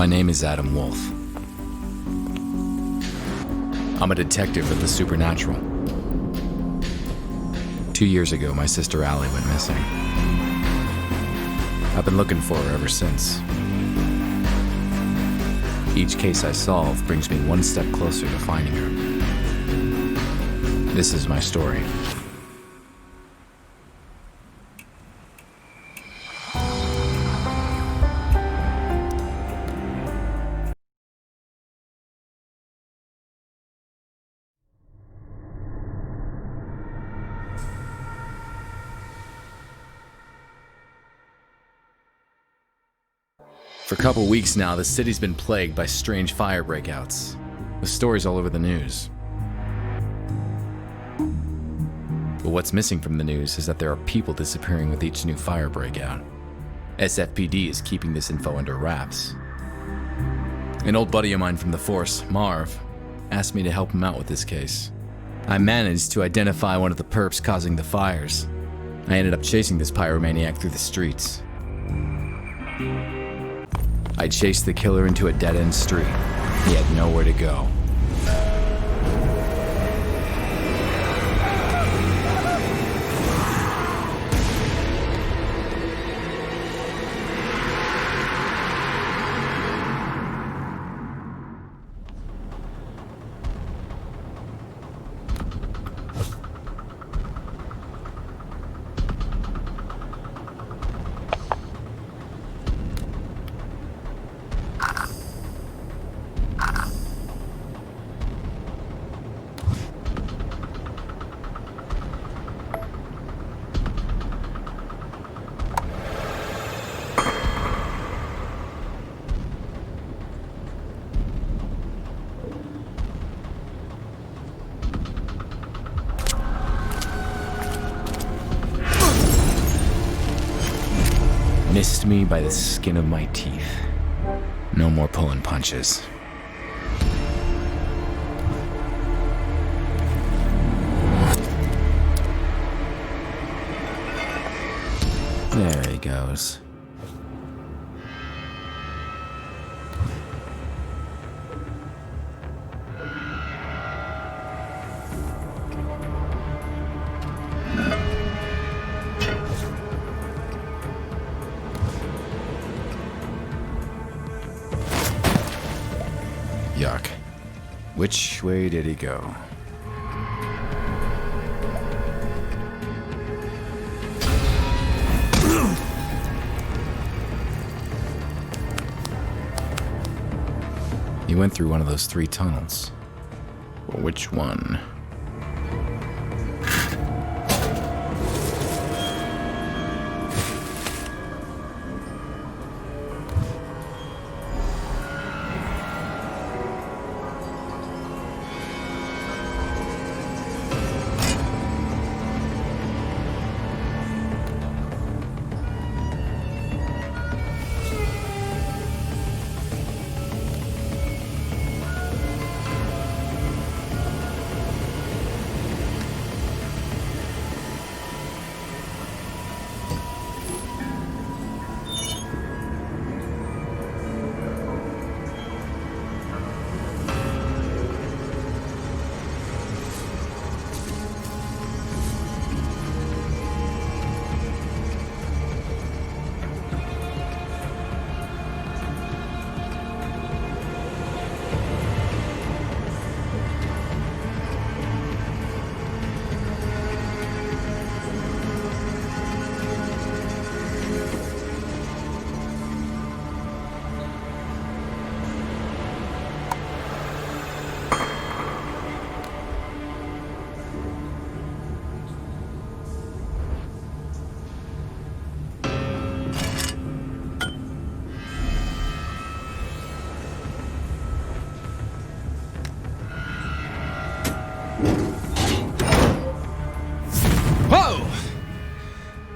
My name is Adam Wolfe. I'm a detective of the supernatural. 2 years ago, my sister Allie went missing. I've been looking for her ever since. Each case I solve brings me one step closer to finding her. This is my story. For a couple weeks now, the city's been plagued by strange fire breakouts, with stories all over the news. But what's missing from the news is that there are people disappearing with each new fire breakout. SFPD is keeping this info under wraps. An old buddy of mine from the force, Marv, asked me to help him out with this case. I managed to identify one of the perps causing the fires. I ended up chasing this pyromaniac through the streets. I chased the killer into a dead-end street. He had nowhere to go. Missed me by the skin of my teeth. No more pulling punches. There he goes. Yuck. Which way did he go? He went through one of those 3 tunnels. But which one?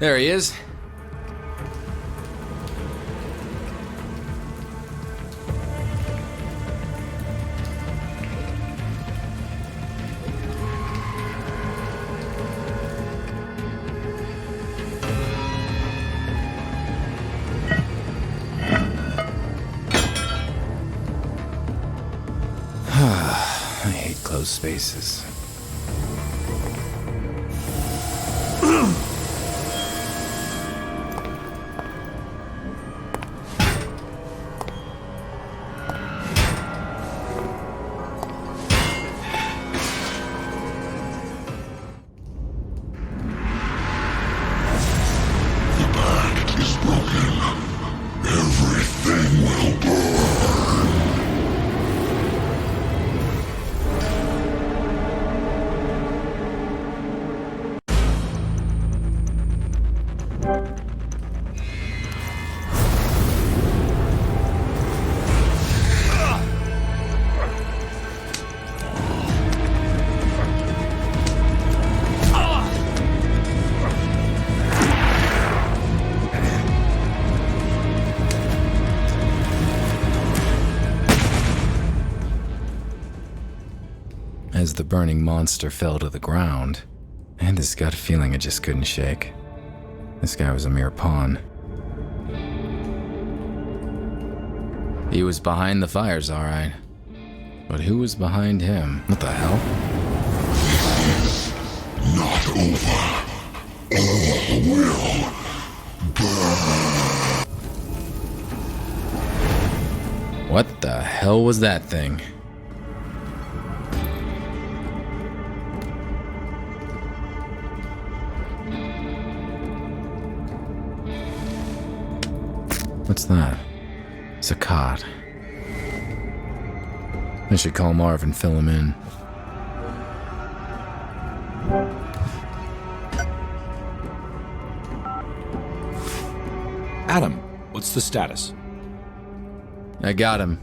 There he is. closed spaces. As the burning monster fell to the ground, I had this gut feeling I just couldn't shake. This guy was a mere pawn. He was behind the fires, all right. But who was behind him? What the hell? Not over. All will burn. What the hell was that thing? What's that? It's a cot. I should call Marv and fill him in. Adam, what's the status? I got him.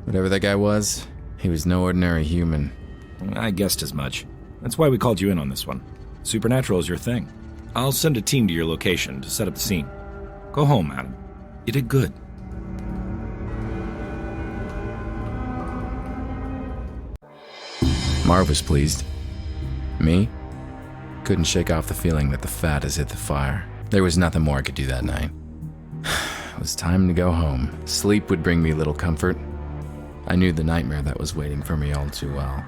Whatever that guy was, he was no ordinary human. I guessed as much. That's why we called you in on this one. Supernatural is your thing. I'll send a team to your location to set up the scene. Go home, Adam. You did good. Marv was pleased. Me? Couldn't shake off the feeling that the fat has hit the fire. There was nothing more I could do that night. It was time to go home. Sleep would bring me little comfort. I knew the nightmare that was waiting for me all too well.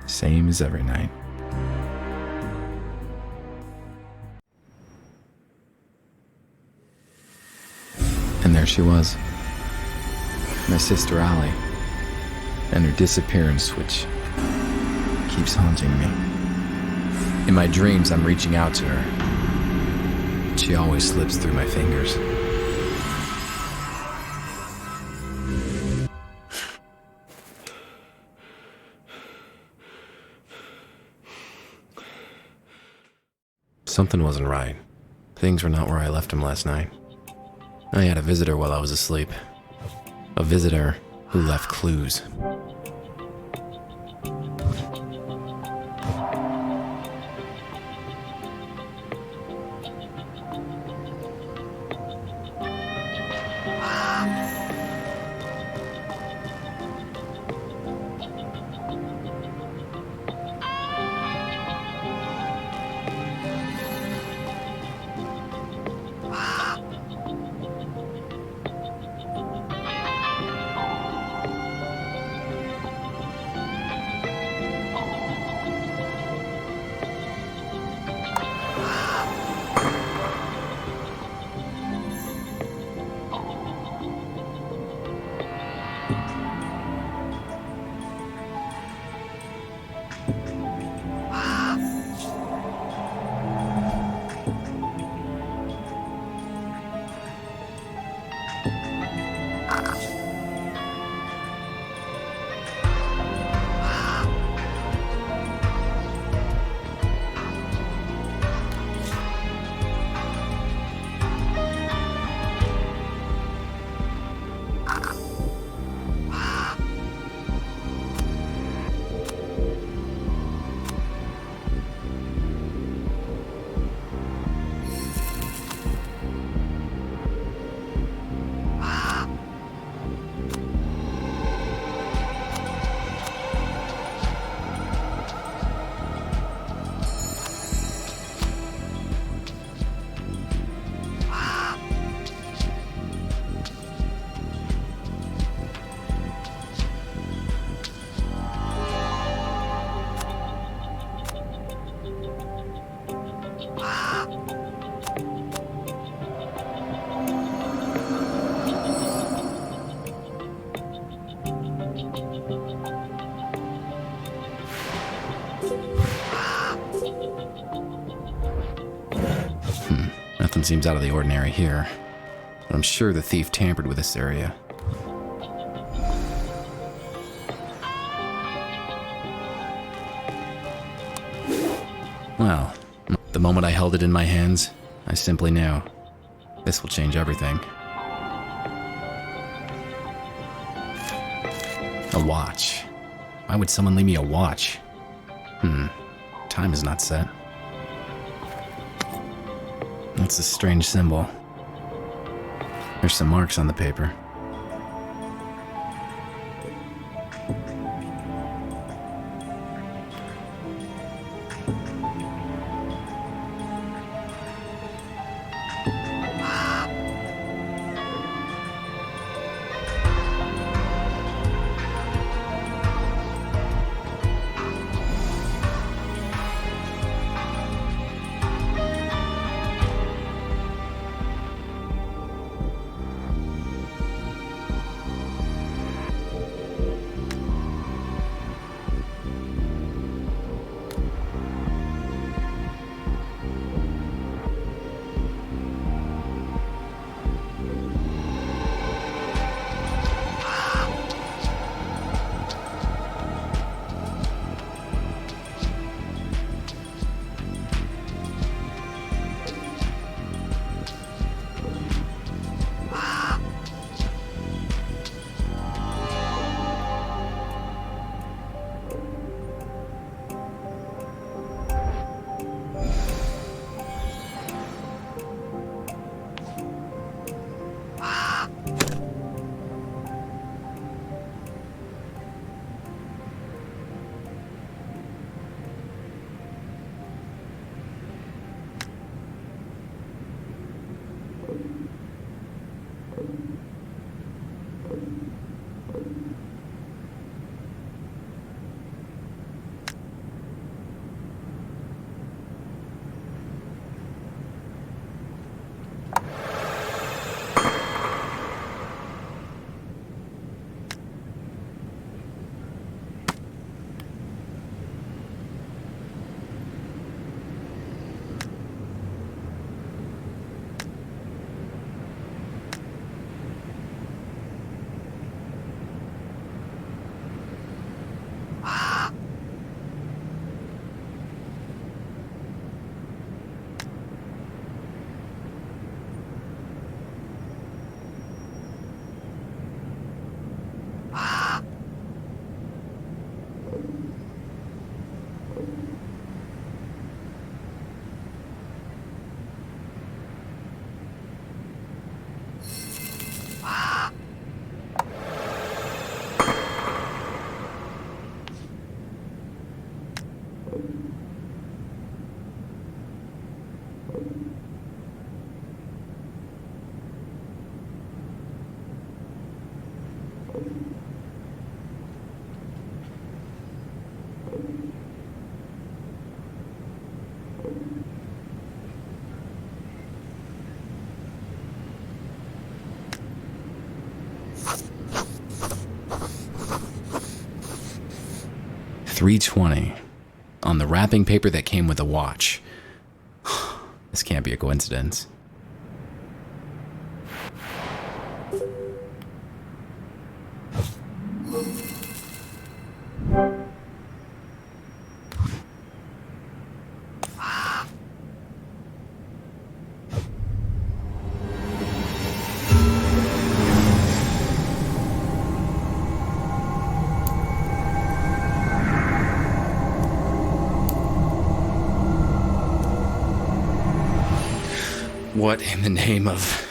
Same as every night. And there she was. My sister Allie. And her disappearance, which keeps haunting me. In my dreams, I'm reaching out to her. She always slips through my fingers. Something wasn't right. Things were not where I left them last night. I had a visitor while I was asleep. A visitor who left clues. Nothing seems out of the ordinary here, but I'm sure the thief tampered with this area. Well, the moment I held it in my hands, I simply knew this will change everything. A watch. Why would someone leave me a watch? Time is not set. That's a strange symbol. There's some marks on the paper. $3.20 on the wrapping paper that came with the watch. This can't be a coincidence. What in the name of...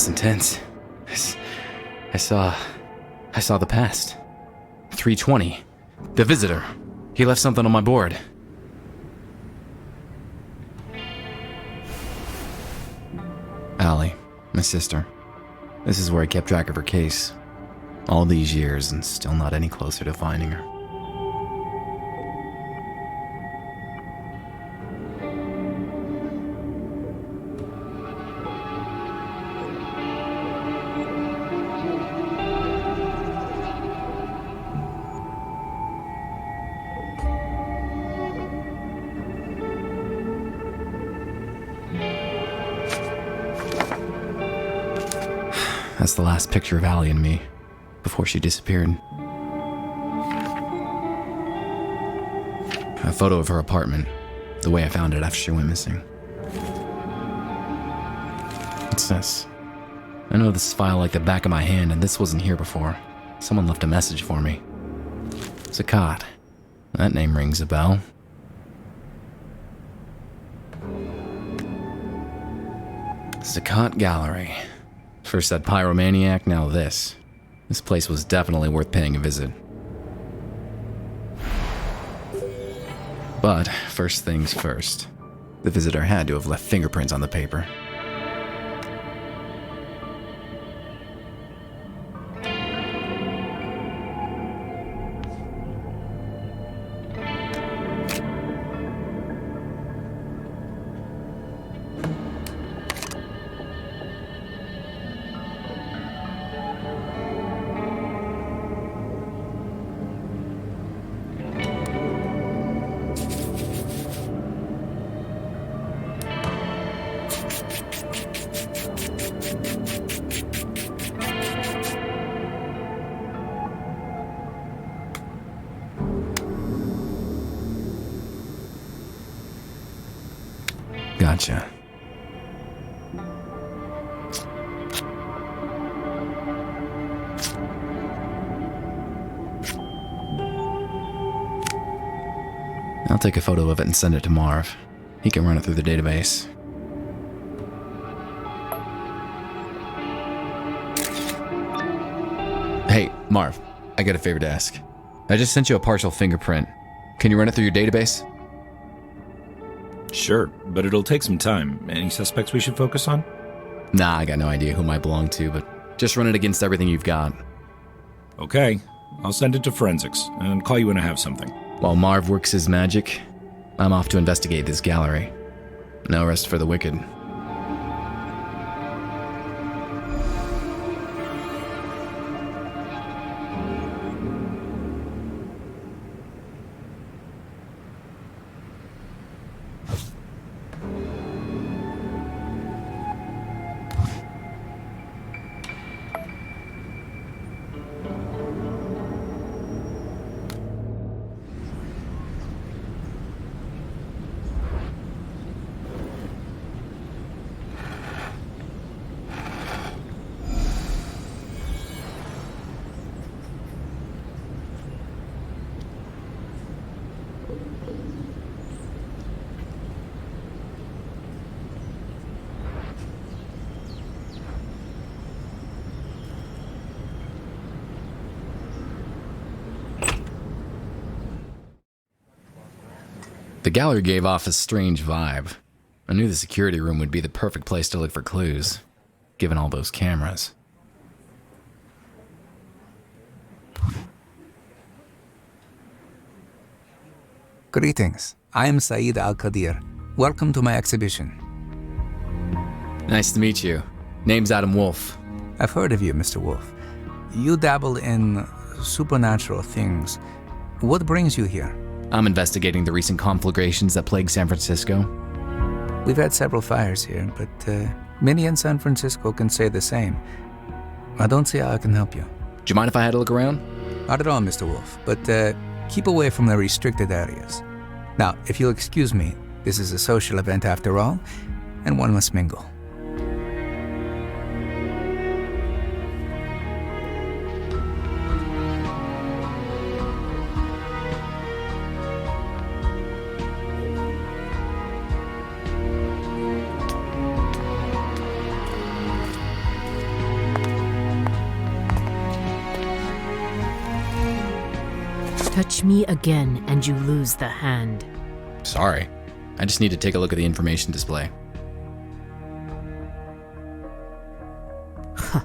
was intense. I saw the past. 320. The visitor. He left something on my board. Allie, my sister. This is where I kept track of her case. All these years and still not any closer to finding her. That's the last picture of Allie and me, before she disappeared. A photo of her apartment, the way I found it after she went missing. What's this? I know this file like the back of my hand, and this wasn't here before. Someone left a message for me. Zakat. That name rings a bell. Zakat Gallery. First that pyromaniac, now this. This place was definitely worth paying a visit. But first things first. The visitor had to have left fingerprints on the paper. Gotcha. I'll take a photo of it and send it to Marv. He can run it through the database. Hey, Marv, I got a favor to ask. I just sent you a partial fingerprint. Can you run it through your database? Sure, but it'll take some time. Any suspects we should focus on? Nah, I got no idea who it might belong to, but just run it against everything you've got. Okay, I'll send it to forensics and call you when I have something. While Marv works his magic, I'm off to investigate this gallery. No rest for the wicked. The gallery gave off a strange vibe. I knew the security room would be the perfect place to look for clues, given all those cameras. Greetings. I am Saeed Al-Qadir. Welcome to my exhibition. Nice to meet you. Name's Adam Wolfe. I've heard of you, Mr. Wolfe. You dabble in supernatural things. What brings you here? I'm investigating the recent conflagrations that plague San Francisco. We've had several fires here, but many in San Francisco can say the same. I don't see how I can help you. Do you mind if I had a look around? Not at all, Mr. Wolfe, but keep away from the restricted areas. Now, if you'll excuse me, this is a social event after all, and one must mingle. Touch me again and you lose the hand. Sorry. I just need to take a look at the information display. Huh.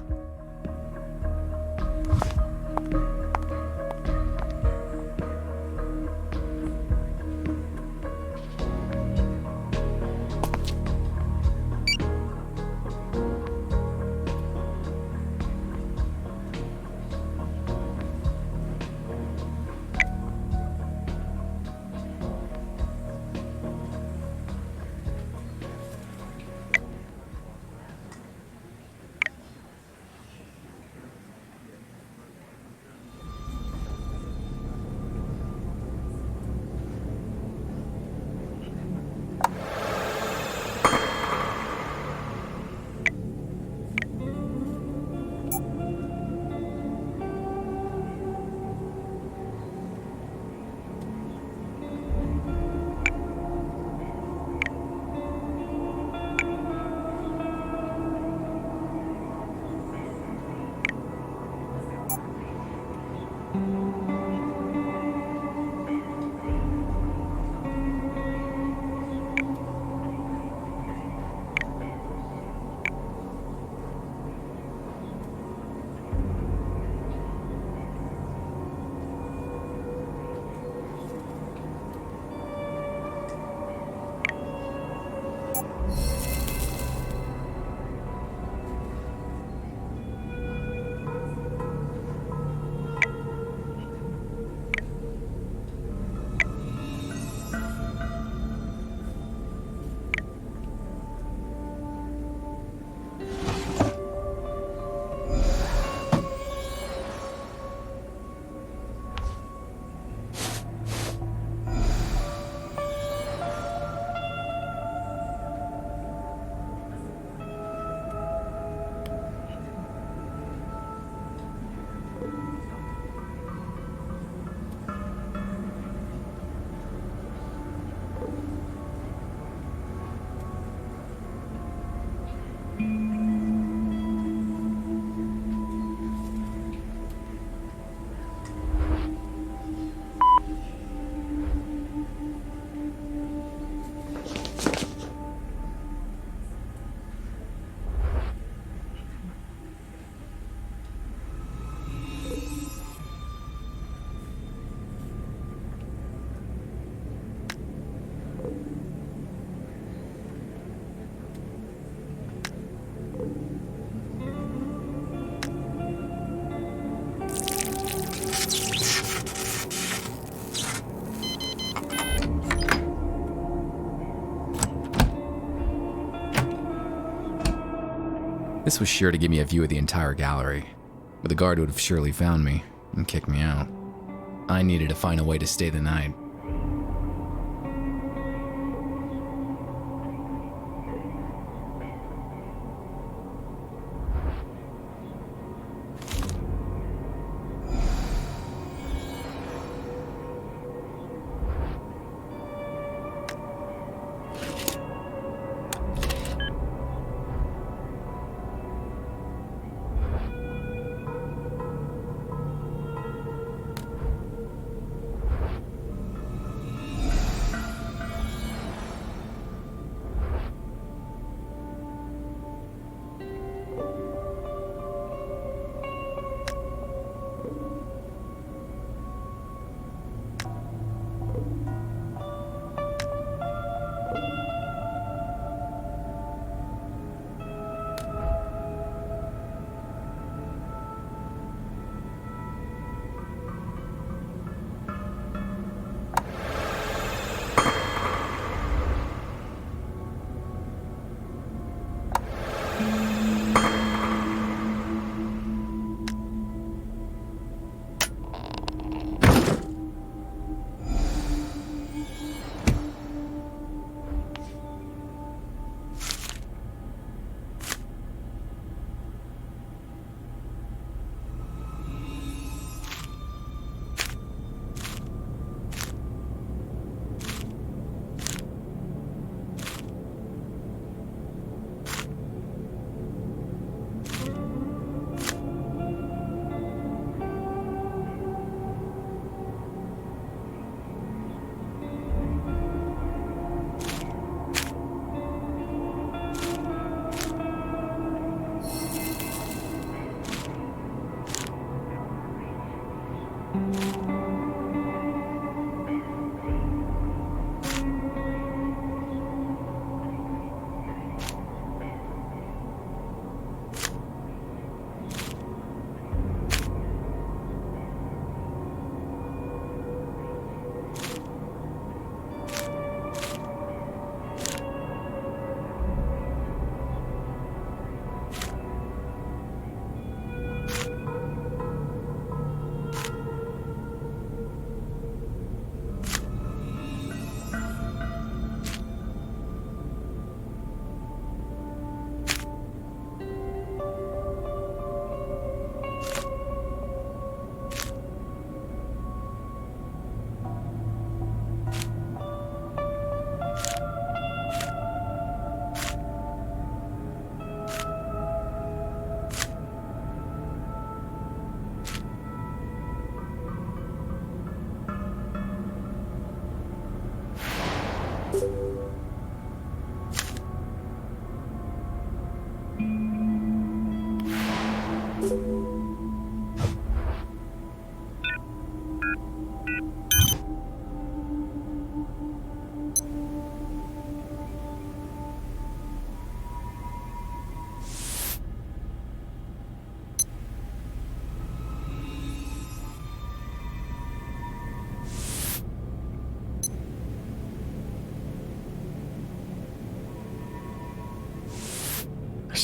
This was sure to give me a view of the entire gallery, but the guard would have surely found me and kicked me out. I needed to find a way to stay the night.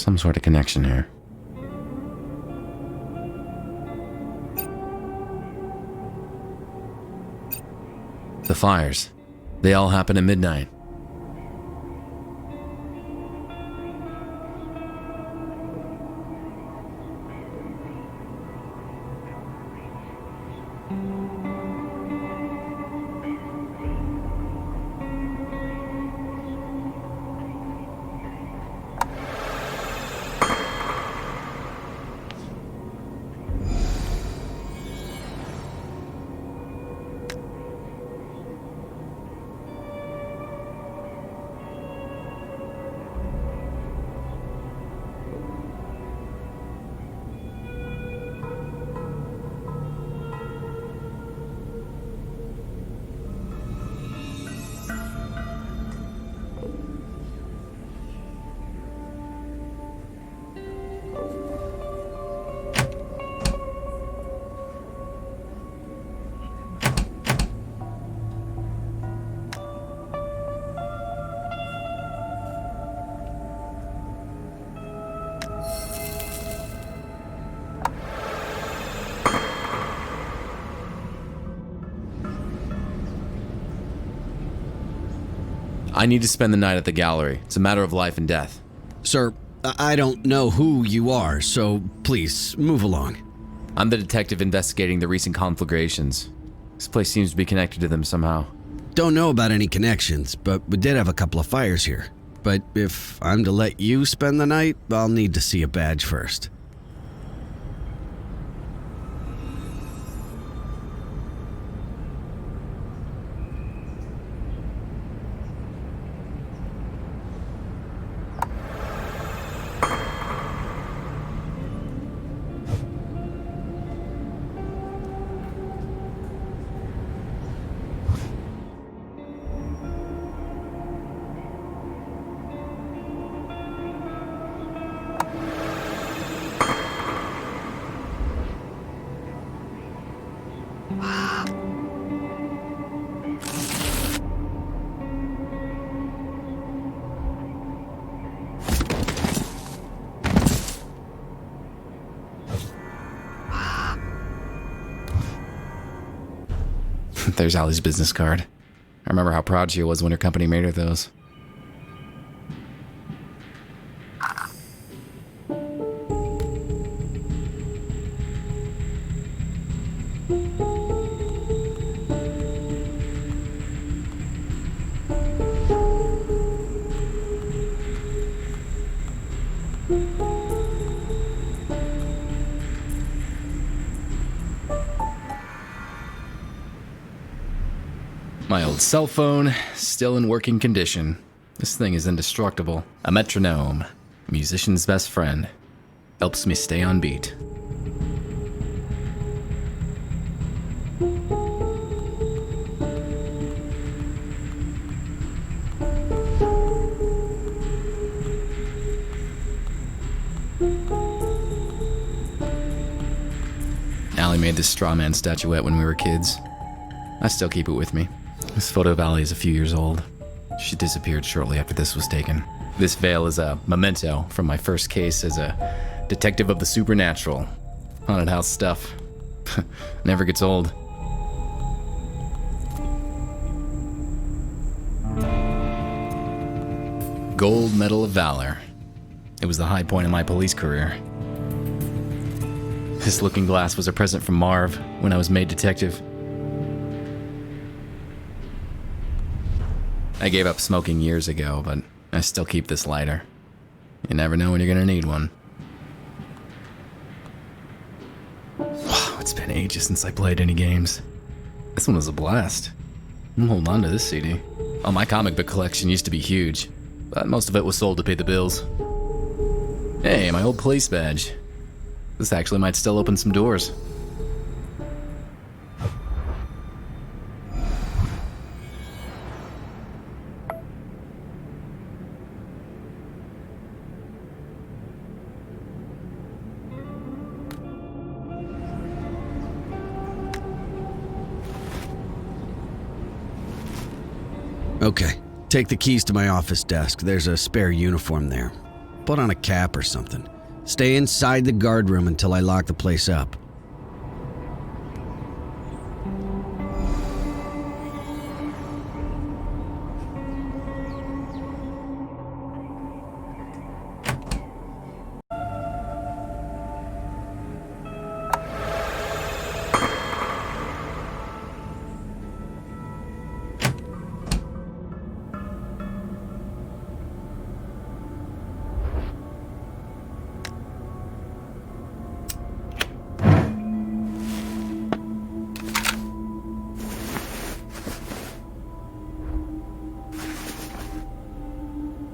some sort of connection here. The fires. They all happen at midnight. I need to spend the night at the gallery. It's a matter of life and death. Sir, I don't know who you are, so please, move along. I'm the detective investigating the recent conflagrations. This place seems to be connected to them somehow. Don't know about any connections, but we did have a couple of fires here. But if I'm to let you spend the night, I'll need to see a badge first. There's Allie's business card. I remember how proud she was when her company made her those. My old cell phone, still in working condition. This thing is indestructible. A metronome, a musician's best friend. Helps me stay on beat. Allie made this straw man statuette when we were kids. I still keep it with me. This photo of Allie is a few years old. She disappeared shortly after this was taken. This veil is a memento from my first case as a detective of the supernatural. Haunted house stuff. Never gets old. Gold Medal of Valor. It was the high point of my police career. This looking glass was a present from Marv when I was made detective. I gave up smoking years ago, but I still keep this lighter. You never know when you're gonna need one. Wow, it's been ages since I played any games. This one was a blast. I'm holding on to this CD. Oh, my comic book collection used to be huge, but most of it was sold to pay the bills. Hey, my old police badge. This actually might still open some doors. Okay, take the keys to my office desk. There's a spare uniform there. put on a cap or something. Stay inside the guard room until I lock the place up.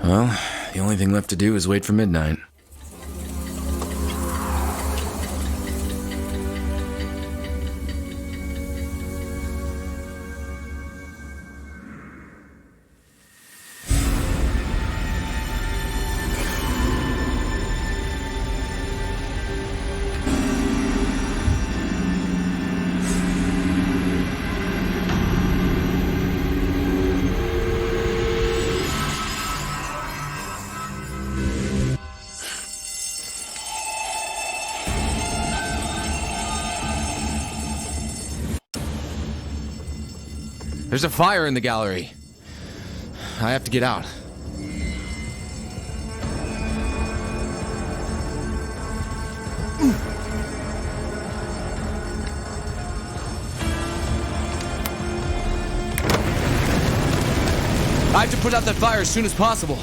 Well, the only thing left to do is wait for midnight. There's a fire in the gallery. I have to get out. I have to put out that fire as soon as possible.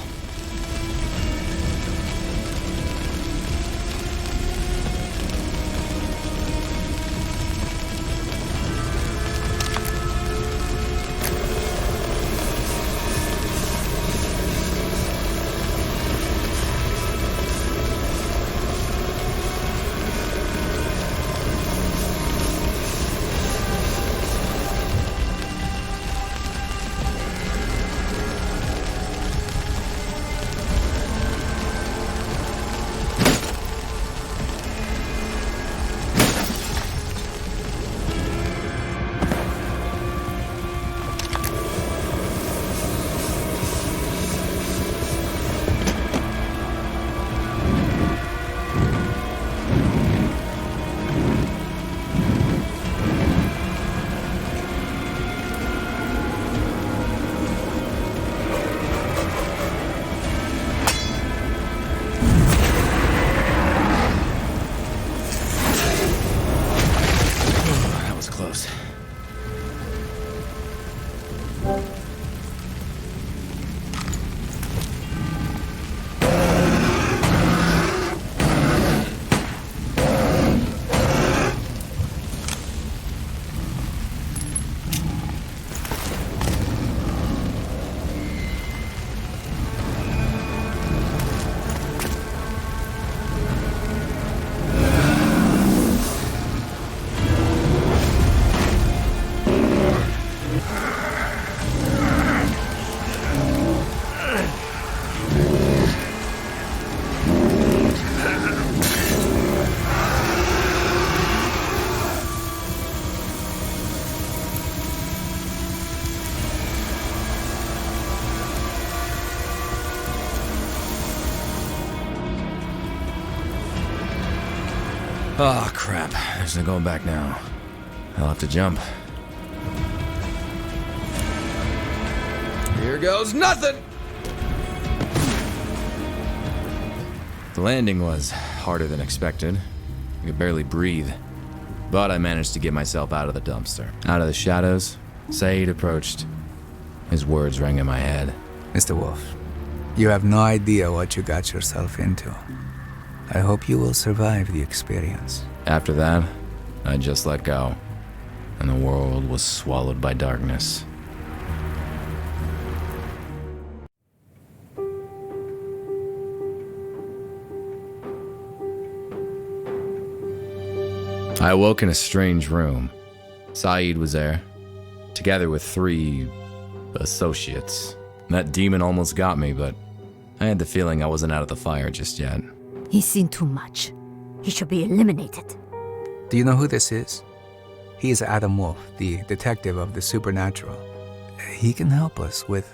Oh, crap. There's no going back now. I'll have to jump. Here goes nothing! The landing was harder than expected. I could barely breathe. But I managed to get myself out of the dumpster. Out of the shadows, Saeed approached. His words rang in my head. Mr. Wolfe, you have no idea what you got yourself into. I hope you will survive the experience. After that, I just let go, and the world was swallowed by darkness. I awoke in a strange room. Saeed was there, together with 3 associates. That demon almost got me, but I had the feeling I wasn't out of the fire just yet. He's seen too much. He should be eliminated. Do you know who this is? He is Adam Wolfe, the detective of the supernatural. He can help us with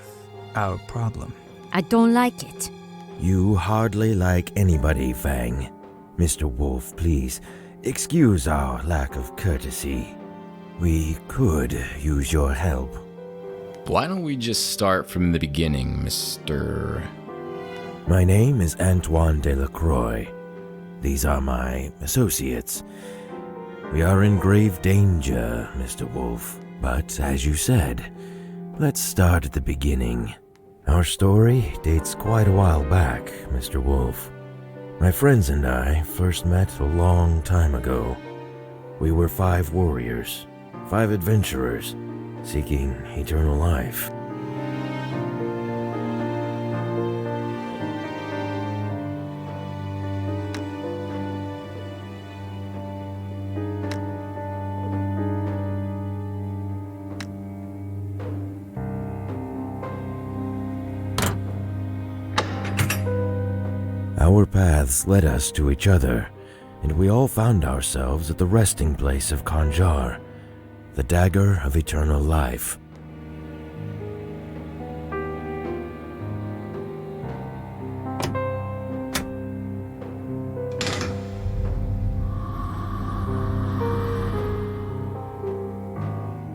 our problem. I don't like it. You hardly like anybody, Fang. Mr. Wolfe, please, excuse our lack of courtesy. We could use your help. Why don't we just start from the beginning, Mr. My name is Antoine Delacroix. These are my associates. We are in grave danger, Mr. Wolfe, but as you said, let's start at the beginning. Our story dates quite a while back, Mr. Wolfe. My friends and I first met a long time ago. We were 5 warriors, 5 adventurers, seeking eternal life. Our paths led us to each other, and we all found ourselves at the resting place of Kanjar, the dagger of eternal life.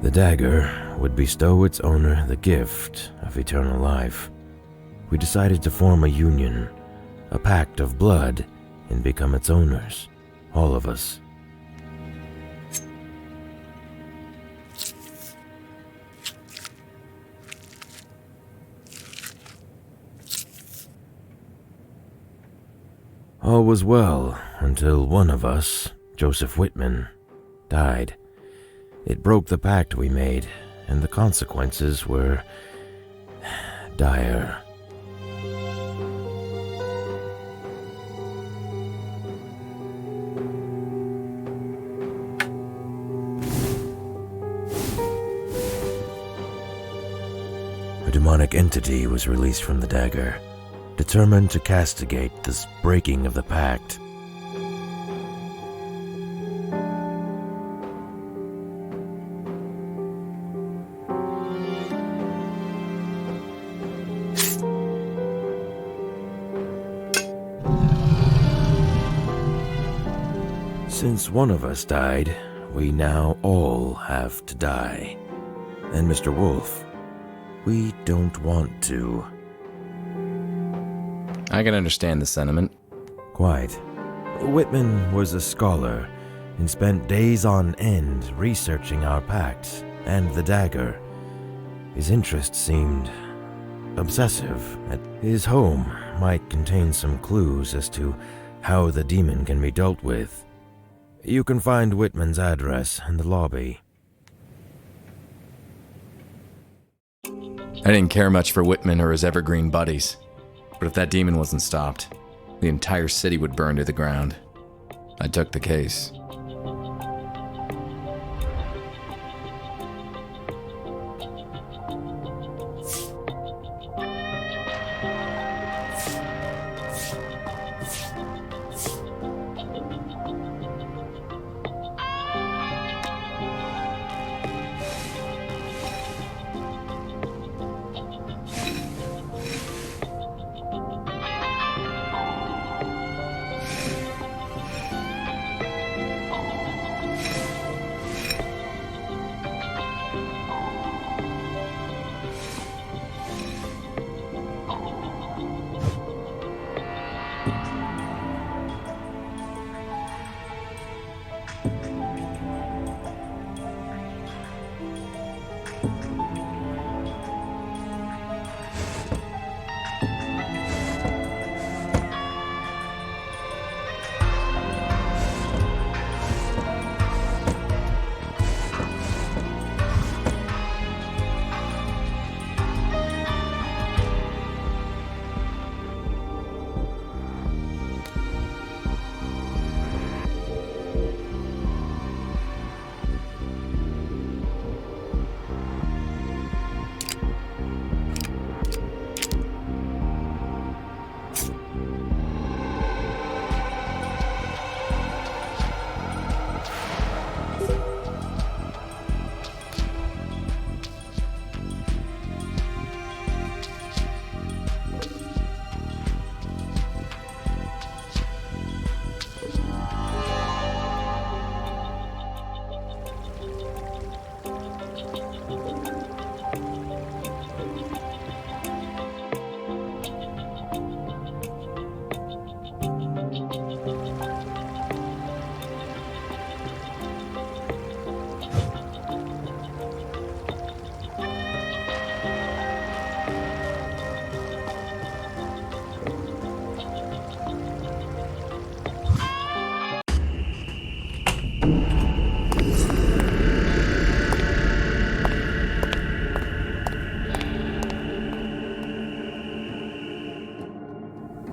The dagger would bestow its owner the gift of eternal life. We decided to form a union, a pact of blood, and become its owners, all of us. All was well until one of us, Joseph Whitman, died. It broke the pact we made, and the consequences were dire. A demonic entity was released from the dagger, determined to castigate this breaking of the pact. Since one of us died, we now all have to die. And Mr. Wolfe, we don't want to. I can understand the sentiment. Quite. Whitman was a scholar and spent days on end researching our pact and the dagger. His interest seemed obsessive. His home might contain some clues as to how the demon can be dealt with. You can find Whitman's address in the lobby. I didn't care much for Whitman or his evergreen buddies, but if that demon wasn't stopped, the entire city would burn to the ground. I took the case.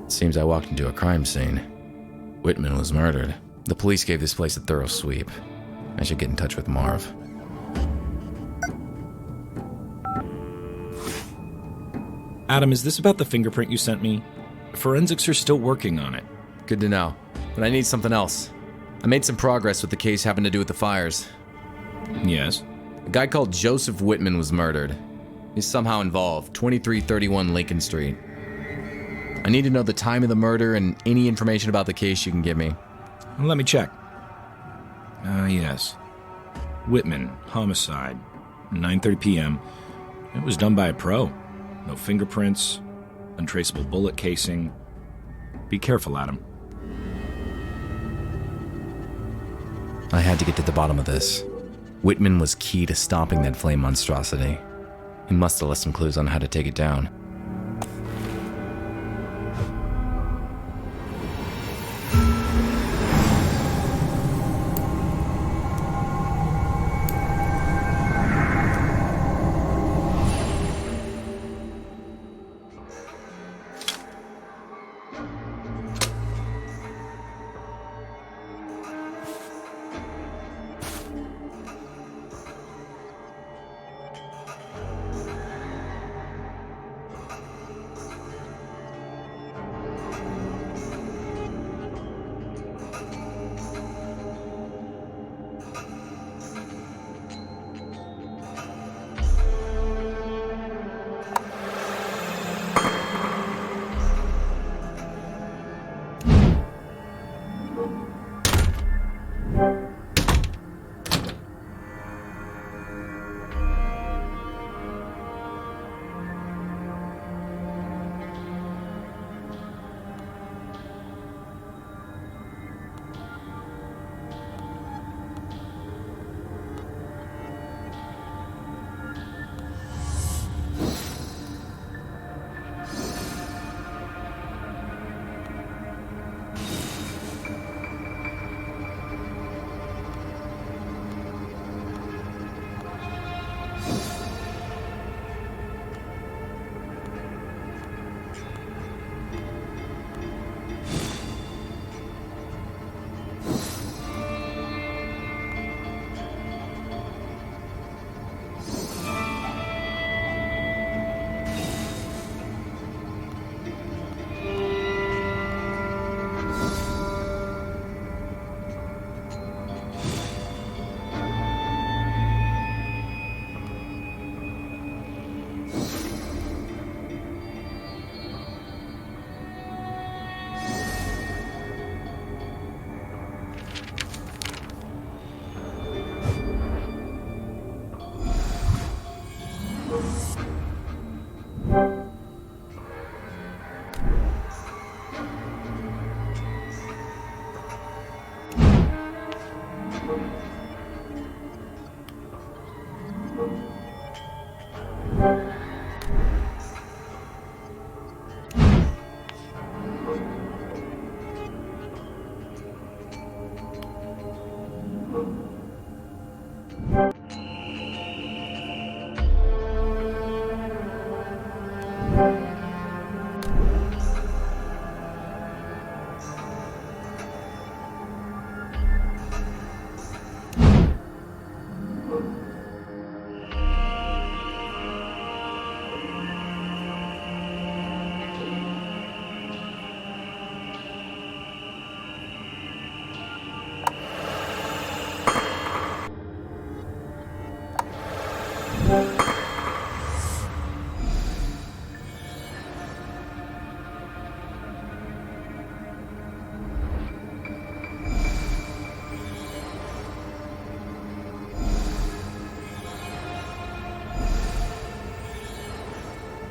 Seems I walked into a crime scene. Whitman was murdered. The police gave this place a thorough sweep. I should get in touch with Marv. Adam, is this about the fingerprint you sent me? Forensics are still working on it. Good to know. But I need something else. I made some progress with the case having to do with the fires. Yes? A guy called Joseph Whitman was murdered. He's somehow involved. 2331 Lincoln Street. I need to know the time of the murder and any information about the case you can give me. Let me check. Yes. Whitman, homicide, 9:30 p.m. It was done by a pro. No fingerprints, untraceable bullet casing. Be careful, Adam. I had to get to the bottom of this. Whitman was key to stopping that flame monstrosity. He must have left some clues on how to take it down.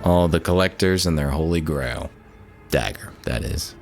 All the collectors and their holy grail. Dagger, that is.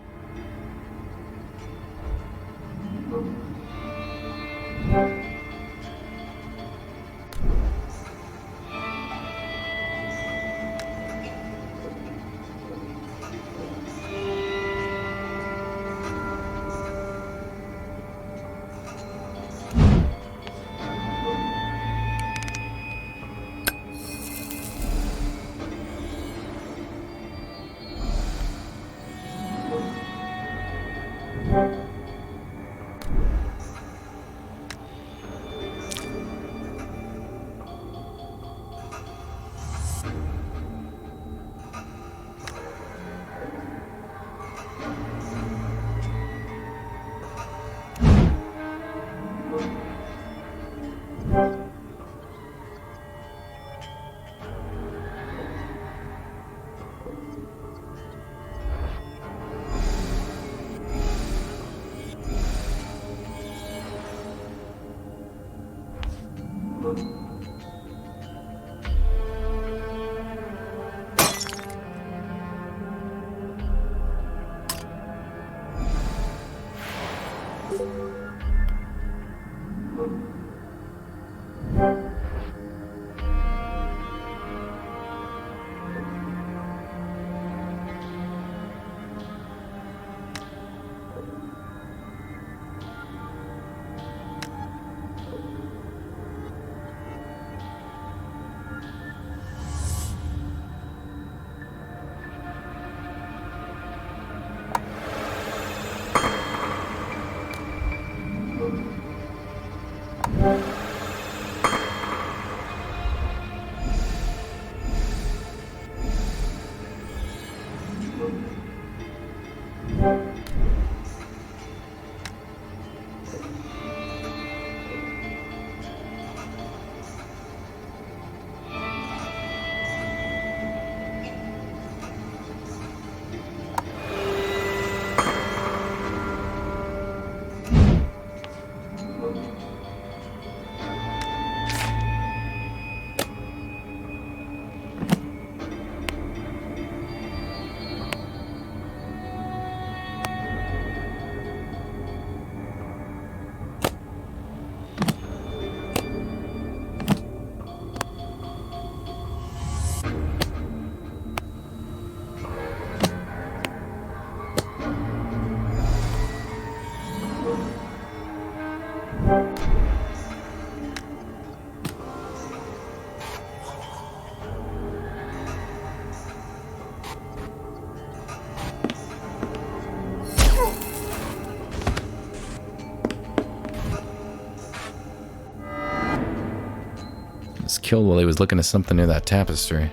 Was killed while he was looking at something near that tapestry.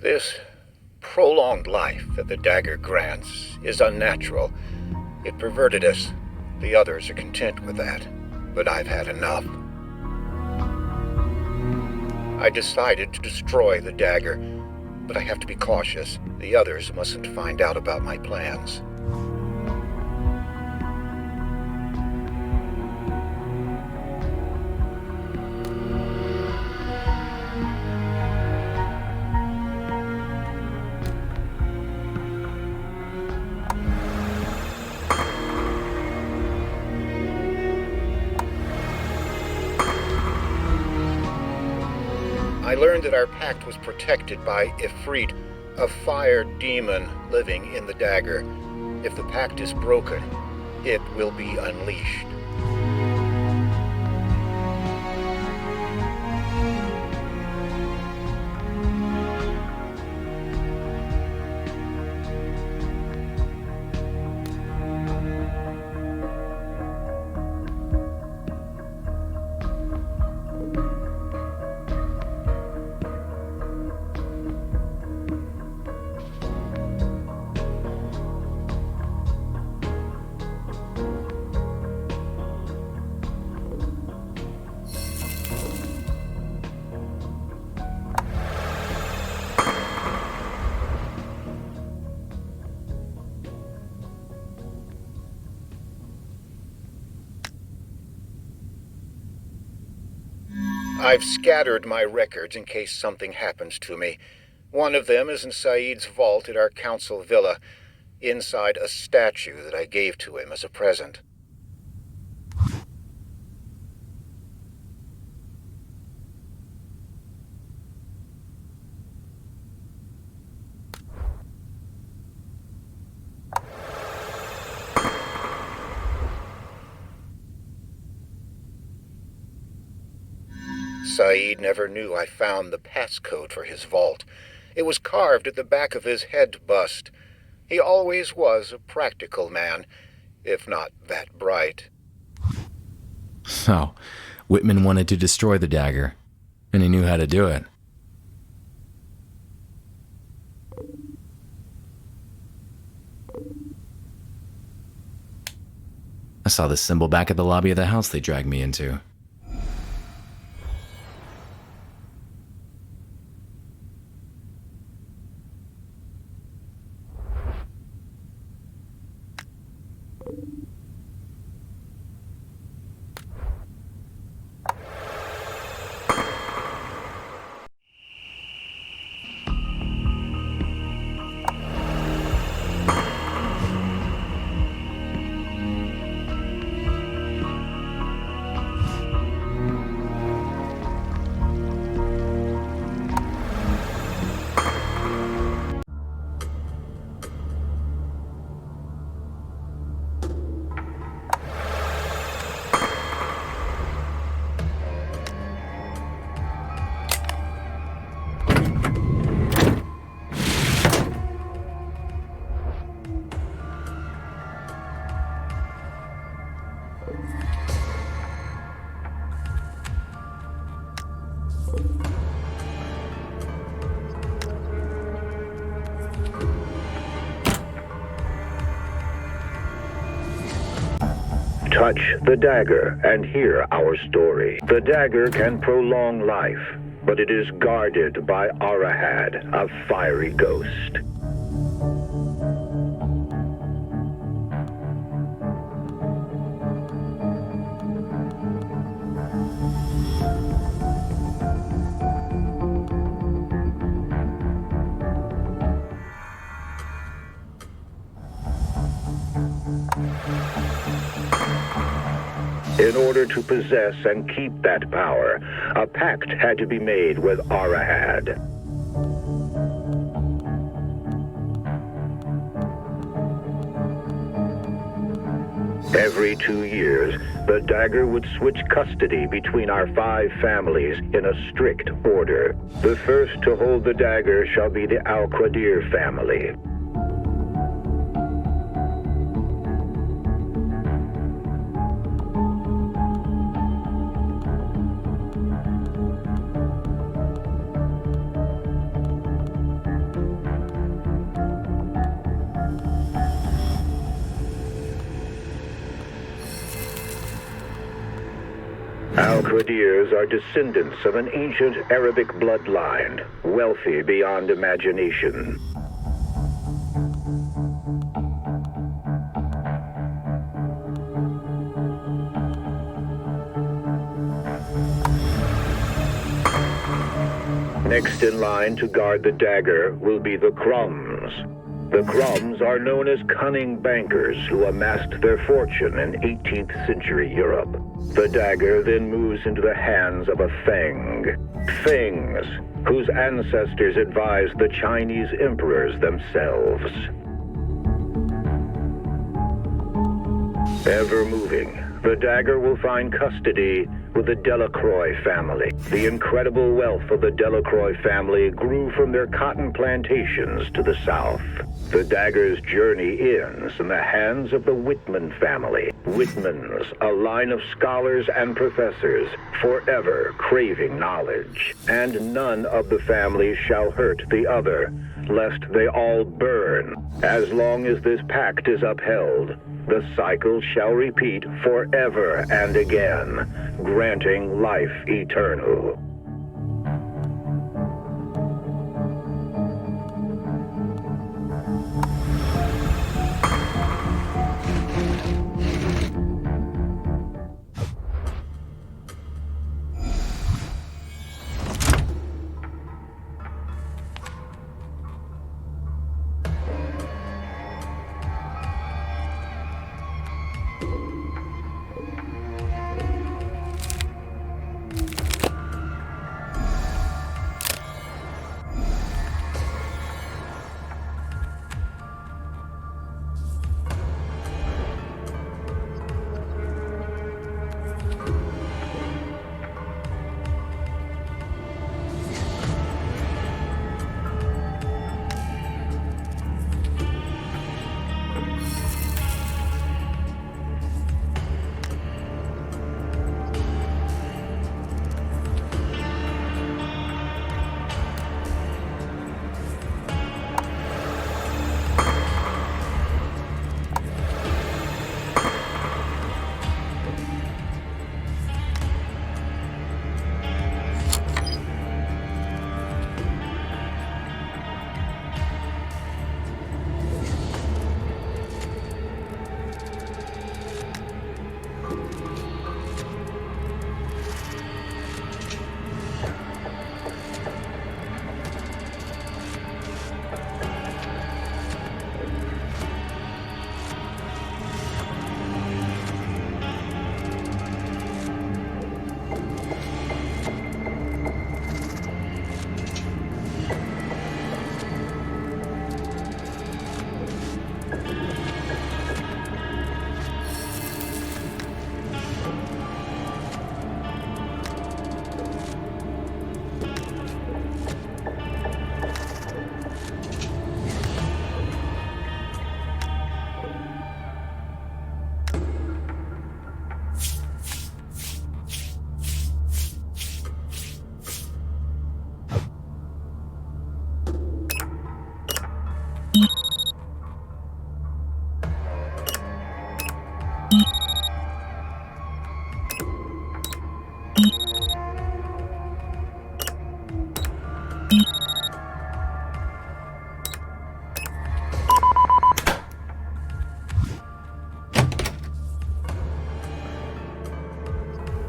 This prolonged life that the dagger grants is unnatural. It perverted us. The others are content with that, but I've had enough. I decided to destroy the dagger, but I have to be cautious. The others mustn't find out about my plans. I learned that our pact was protected by Ifrit, a fire demon living in the dagger. If the pact is broken, it will be unleashed. I've scattered my records in case something happens to me. One of them is in Saeed's vault at our council villa, inside a statue that I gave to him as a present. Saeed never knew I found the passcode for his vault. It was carved at the back of his head bust. He always was a practical man. if not that bright. So, Whitman wanted to destroy the dagger, and he knew how to do it. I saw this symbol back at the lobby of the house they dragged me into. Touch the dagger and hear our story. The dagger can prolong life, but it is guarded by Arahad, a fiery ghost. In order to possess and keep that power, a pact had to be made with Arahad. Every 2 years, the dagger would switch custody between our 5 families in a strict order. The first to hold the dagger shall be the Al-Qadir family. Al-Qadirs are descendants of an ancient Arabic bloodline, wealthy beyond imagination. Next in line to guard the dagger will be the Crumbs. The Crumbs are known as cunning bankers who amassed their fortune in 18th century Europe. The dagger then moves into the hands of a Feng. Fengs, whose ancestors advised the Chinese emperors themselves. Ever moving, the dagger will find custody with the Delacroix family. The incredible wealth of the Delacroix family grew from their cotton plantations to the south. The dagger's journey ends in the hands of the Whitman family. Whitmans, a line of scholars and professors, forever craving knowledge. And none of the families shall hurt the other, lest they all burn. As long as this pact is upheld, the cycle shall repeat forever and again, granting life eternal.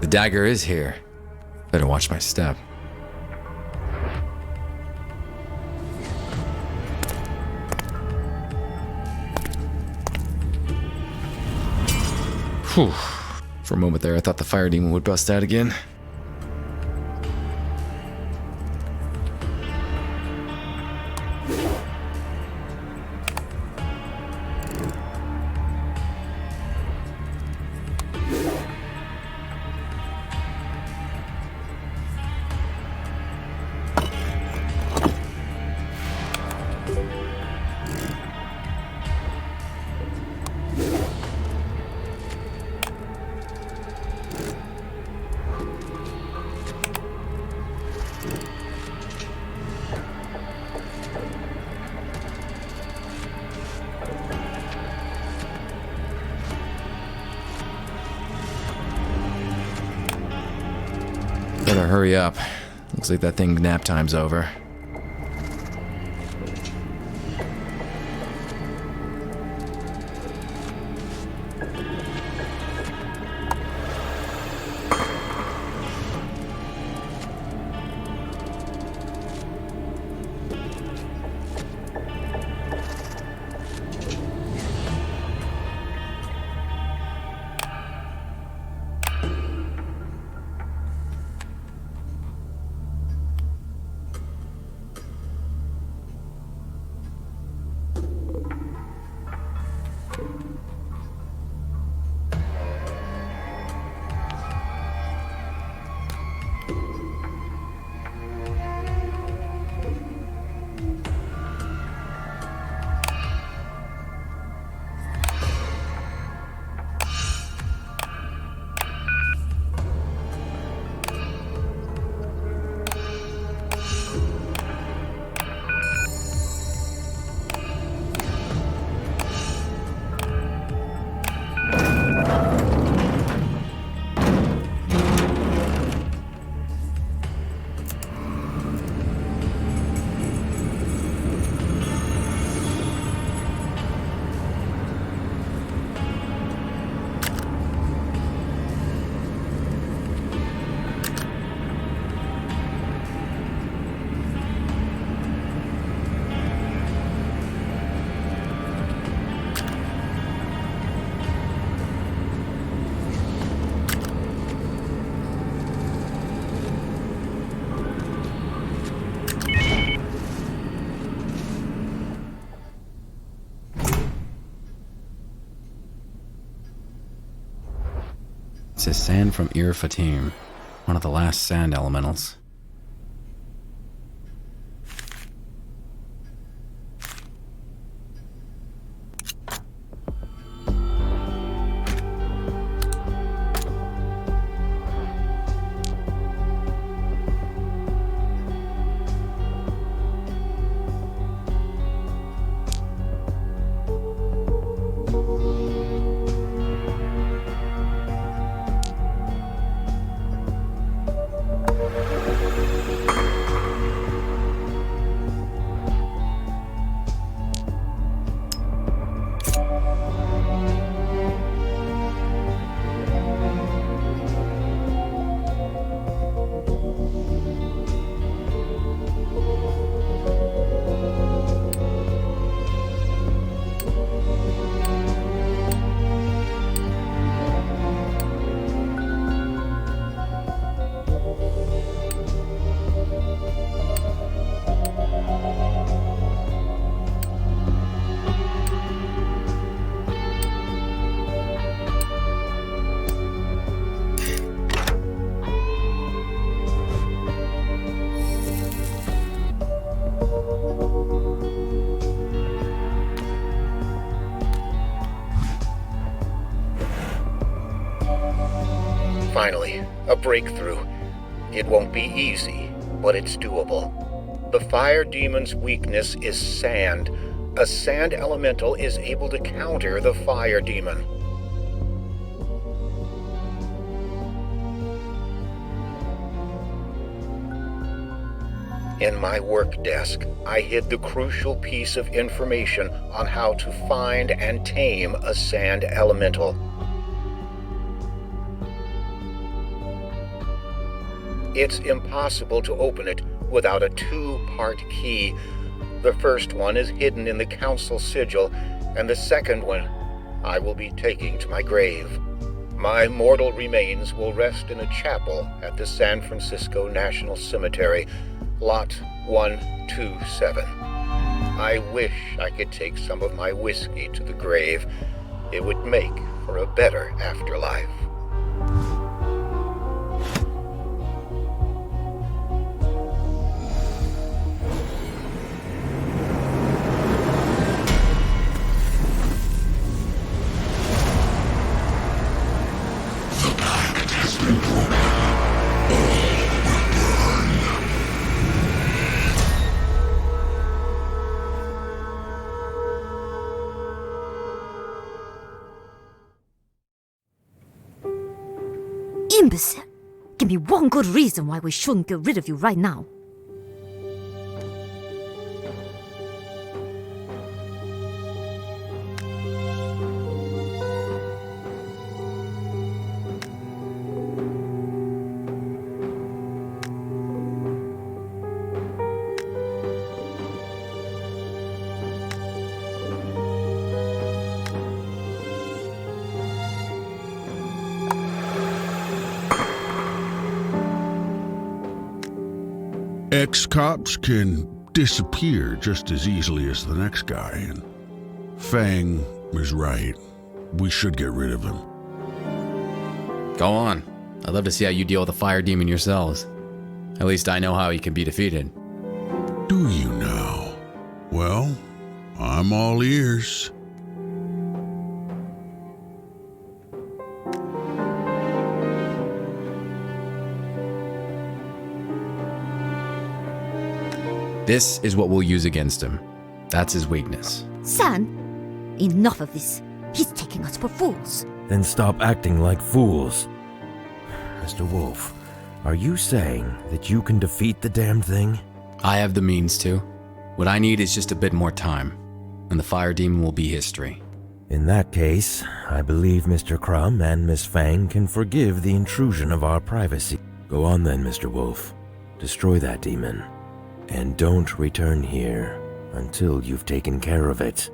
The dagger is here. Better watch my step. Whew. For a moment there, I thought the fire demon would bust out again. Better hurry up. Looks like that thing nap time's over. It says sand from Ir Fatim, one of the last sand elementals. Finally, a breakthrough. It won't be easy, but it's doable. The fire demon's weakness is sand. A sand elemental is able to counter the fire demon. In my work desk, I hid the crucial piece of information on how to find and tame a sand elemental. It's impossible to open it without a two-part key. The first one is hidden in the council sigil, and the second one I will be taking to my grave. My mortal remains will rest in a chapel at the San Francisco National Cemetery, Lot 127. I wish I could take some of my whiskey to the grave. It would make for a better afterlife. Imbecile! Give me one good reason why we shouldn't get rid of you right now. Ex-cops can disappear just as easily as the next guy, and Fang is right. We should get rid of him. Go on. I'd love to see how you deal with a fire demon yourselves. At least I know how he can be defeated. Do you now? Well, I'm all ears. This is what we'll use against him. That's his weakness. San, enough of this. He's taking us for fools. Then stop acting like fools. Mr. Wolfe, are you saying that you can defeat the damn thing? I have the means to. What I need is just a bit more time, and the fire demon will be history. In that case, I believe Mr. Crumb and Miss Fang can forgive the intrusion of our privacy. Go on then, Mr. Wolfe. Destroy that demon. And don't return here until you've taken care of it.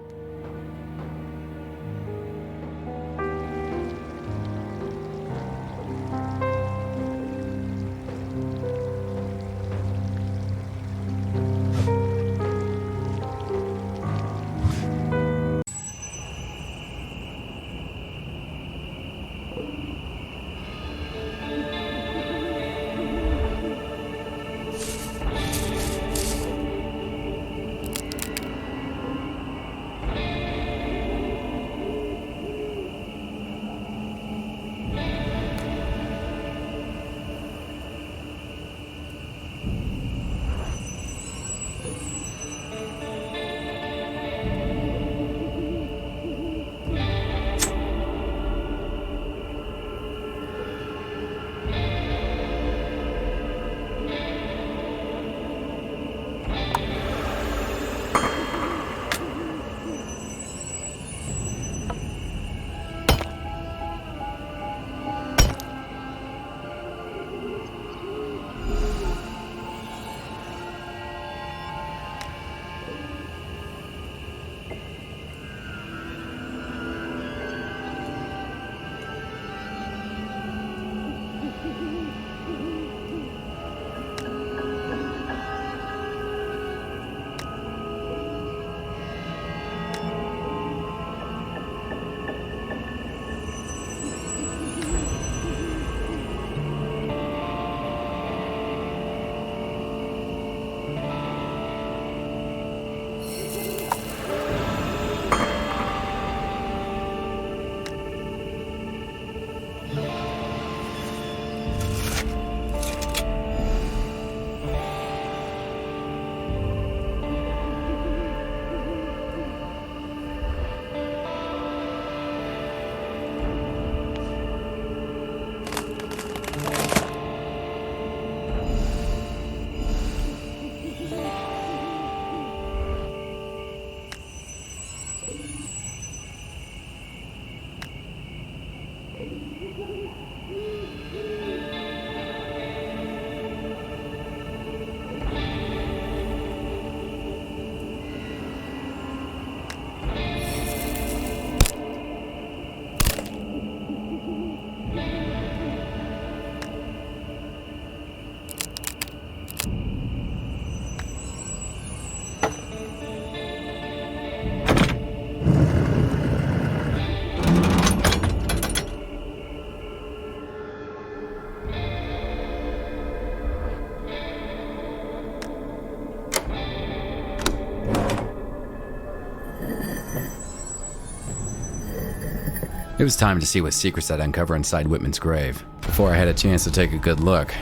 It was time to see what secrets I'd uncover inside Whitman's grave. Before I had a chance to take a good look,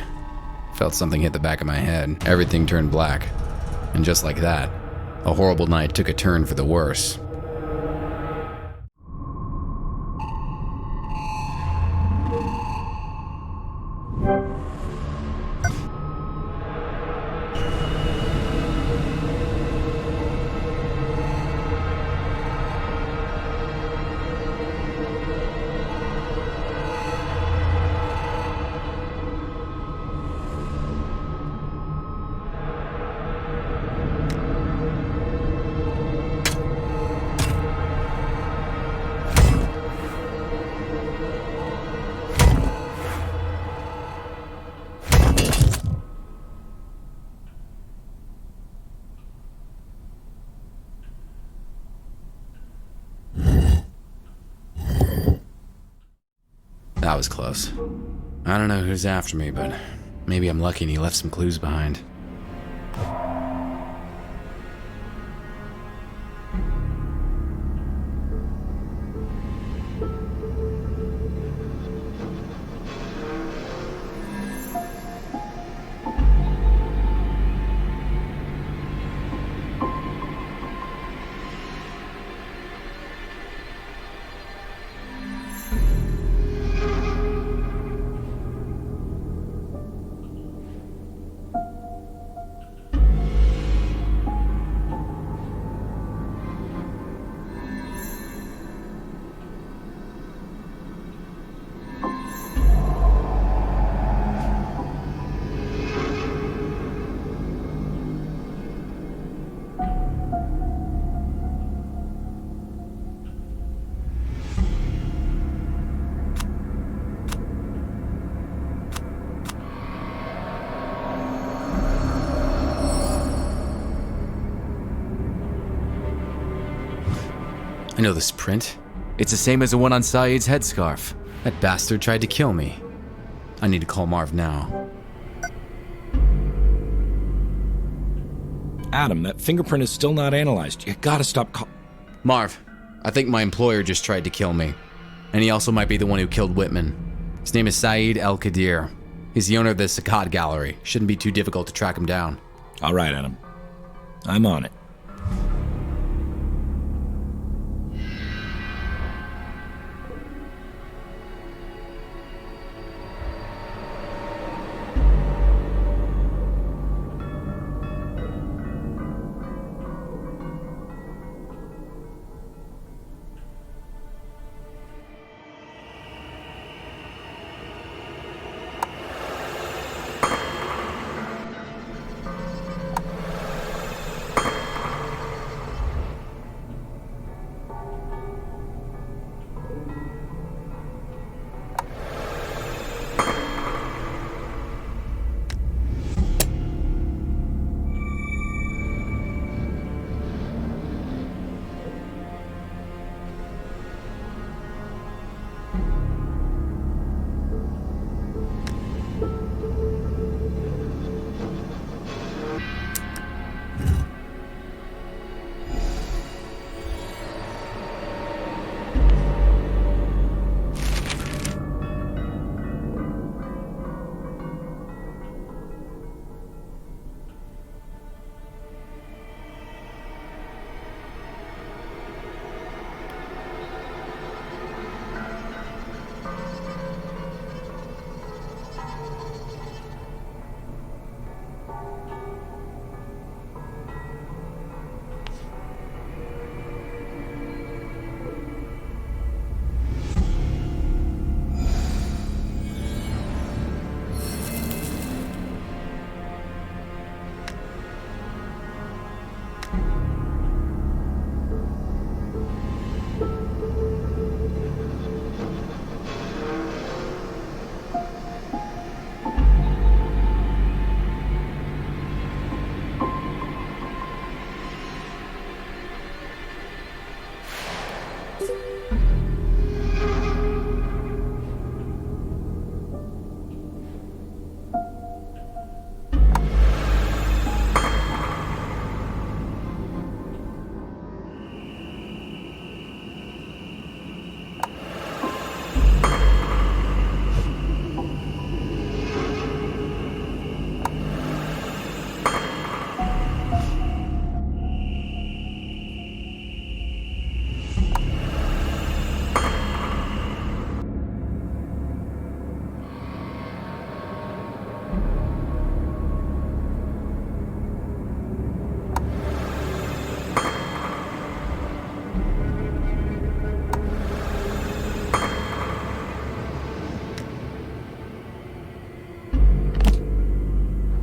felt something hit the back of my head. Everything turned black. And just like that, a horrible night took a turn for the worse. That was close. I don't know who's after me, but maybe I'm lucky and he left some clues behind. I know this print. It's the same as the one on Saeed's headscarf. That bastard tried to kill me. I need to call Marv now. Adam, that fingerprint is still not analyzed. You gotta stop Marv, I think my employer just tried to kill me. And he also might be the one who killed Whitman. His name is Saeed El-Qadir. He's the owner of the Saqqat Gallery. Shouldn't be too difficult to track him down. All right, Adam. I'm on it.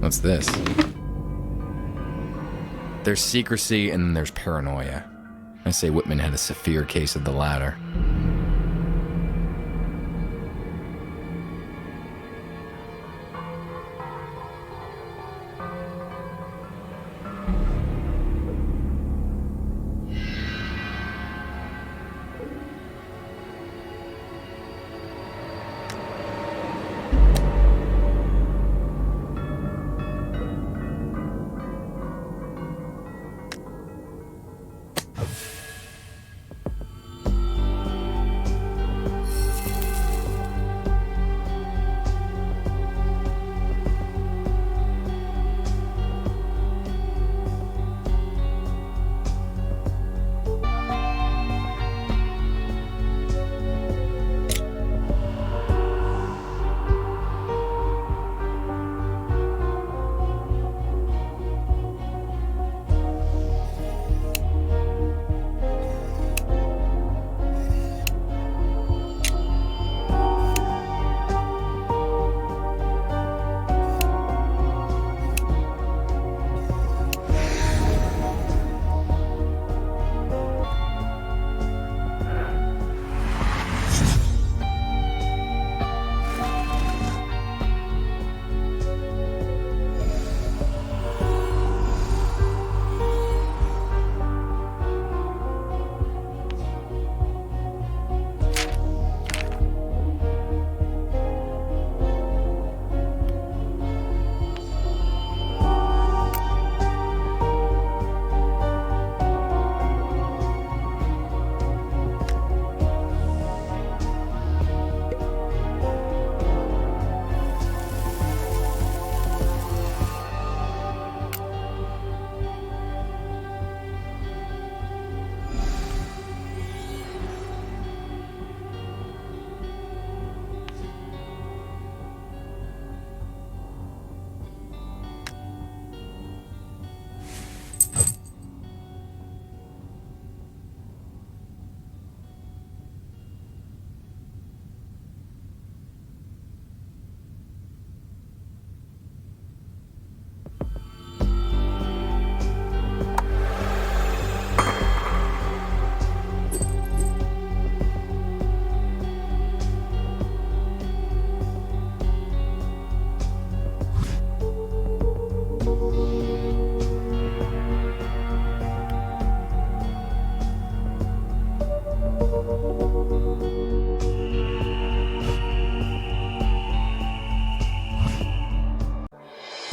What's this? There's secrecy and then there's paranoia. I say Whitman had a severe case of the latter.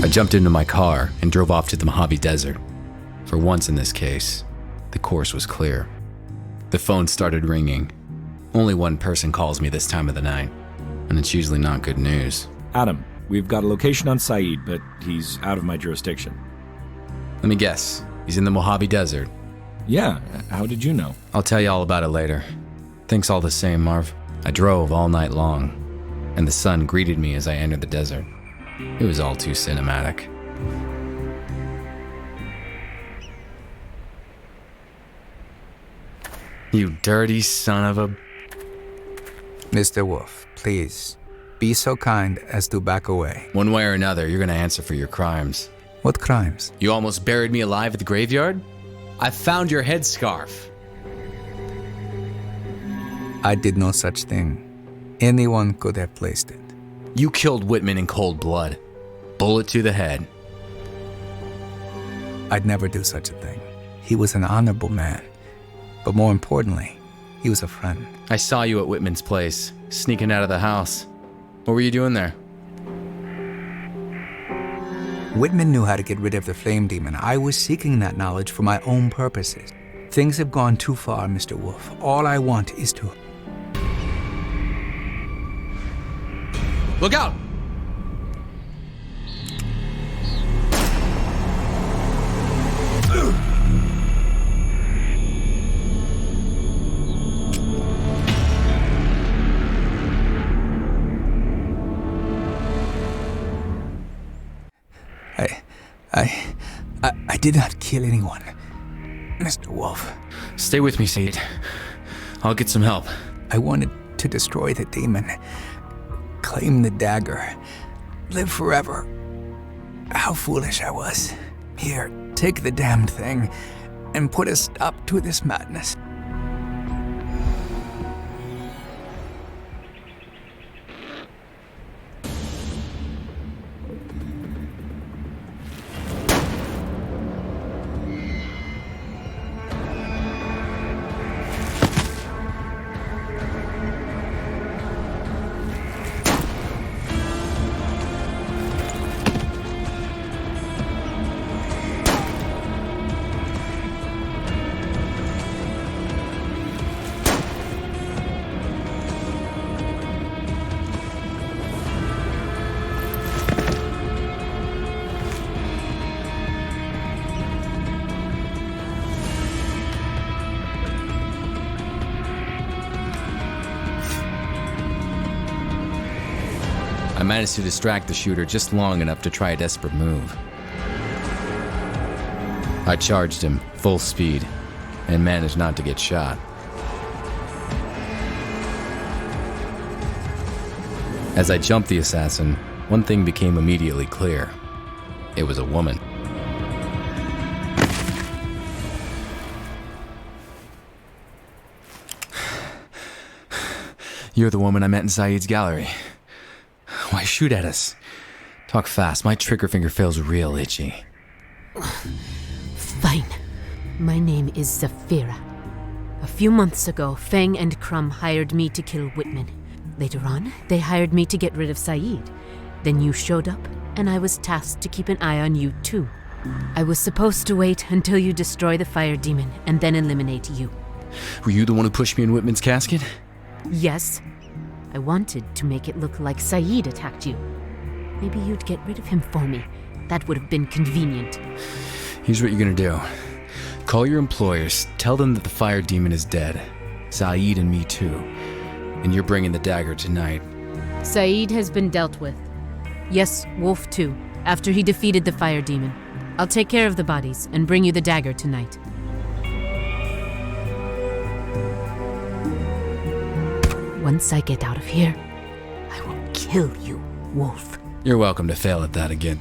I jumped into my car and drove off to the Mojave Desert. For once in this case, the course was clear. The phone started ringing. Only one person calls me this time of the night, and it's usually not good news. Adam, we've got a location on Saeed, but he's out of my jurisdiction. Let me guess, he's in the Mojave Desert. Yeah, how did you know? I'll tell you all about it later. Thanks all the same, Marv. I drove all night long, and the sun greeted me as I entered the desert. It was all too cinematic. You dirty son of a... Mr. Wolfe, please, be so kind as to back away. One way or another, you're gonna answer for your crimes. What crimes? You almost buried me alive at the graveyard? I found your headscarf. I did no such thing. Anyone could have placed it. You killed Whitman in cold blood. Bullet to the head. I'd never do such a thing. He was an honorable man. But more importantly, he was a friend. I saw you at Whitman's place, sneaking out of the house. What were you doing there? Whitman knew how to get rid of the flame demon. I was seeking that knowledge for my own purposes. Things have gone too far, Mr. Wolfe. All I want is to... Look out! I did not kill anyone, Mr. Wolfe. Stay with me, Saeed. I'll get some help. I wanted to destroy the demon, claim the dagger, live forever. how foolish I was. Here, take the damned thing and put a stop to this madness. I managed to distract the shooter just long enough to try a desperate move. I charged him, full speed, and managed not to get shot. As I jumped the assassin, one thing became immediately clear. It was a woman. You're the woman I met in Saeed's gallery. Why shoot at us? Talk fast, my trigger finger feels real itchy. Fine. My name is Zafira. A few months ago, Feng and Crumb hired me to kill Whitman. Later on, they hired me to get rid of Saeed. Then you showed up, and I was tasked to keep an eye on you too. I was supposed to wait until you destroy the fire demon, and then eliminate you. Were you the one who pushed me in Whitman's casket? Yes. I wanted to make it look like Saeed attacked you. Maybe you'd get rid of him for me. That would have been convenient. Here's what you're gonna do. Call your employers, tell them that the fire demon is dead. Saeed and me too. And you're bringing the dagger tonight. Saeed has been dealt with. Yes, Wolfe too, after he defeated the fire demon. I'll take care of the bodies and bring you the dagger tonight. Once I get out of here, I will kill you, Wolfe. You're welcome to fail at that again.